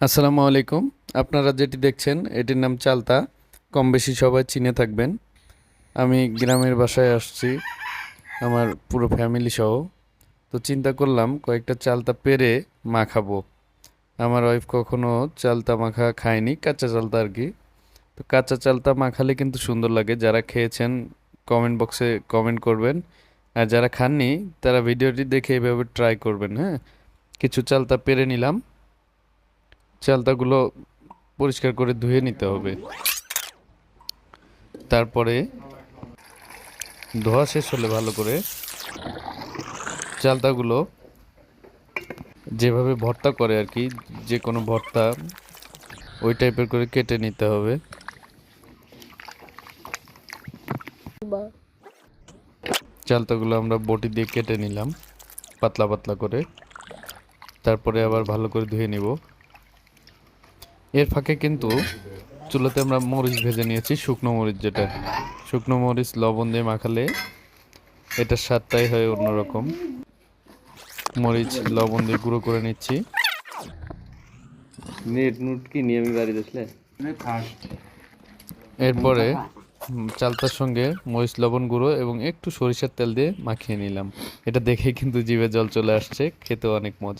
আসসালামু আলাইকুম। আপনারা যেটি দেখছেন এটির নাম চালতা। কম বেশি সবাই চিনে থাকবেন। আমি গ্রামের বাসায় আসছি আমার পুরো ফ্যামিলি সহ। তো চিন্তা করলাম কয়েকটা চালতা পেরে মাখাবো। আমার ওয়াইফ কখনো চালতা মাখা খায়নি, কাঁচা চালতা আর কি। তো কাঁচা চালতা মাখালে কিন্তু সুন্দর লাগে। যারা খেয়েছেন কমেন্ট বক্সে কমেন্ট করবেন, আর যারা খাননি তারা ভিডিওটি দেখে এভাবে ট্রাই করবেন। হ্যাঁ, কিছু চালতা পেরে নিলাম। চালতাগুলো পরিষ্কার করে ধুয়ে নিতে হবে। তারপরে ধোয়া শেষ হলে ভালো করে চালতাগুলো যেভাবে ভর্তা করে আর কি, যে কোনো ভর্তা ওই টাইপের করে কেটে নিতে হবে। চালতাগুলো আমরা বটি দিয়ে কেটে নিলাম পাতলা পাতলা করে। তারপরে আবার ভালো করে ধুয়ে নিব। এর ফাঁকে কিন্তু চুলাতে আমরা মরিচ ভেজে নিয়েছি, শুকনো মরিচ, যেটা শুকনো মরিচ লবণ দিয়ে মাখালে এটার স্বাদটাই হয় অন্যরকম। মরিচ লবণ দিয়ে গুঁড়ো করে নিচ্ছি। নেট নুট কি নিয়ে আমি বাড়ি আসলে এরপরে চালতার সঙ্গে মরিচ লবণ গুঁড়ো এবং একটু সরিষার তেল দিয়ে মাখিয়ে নিলাম। এটা দেখেই কিন্তু জিভে জল চলে আসছে, খেতেও অনেক মজা।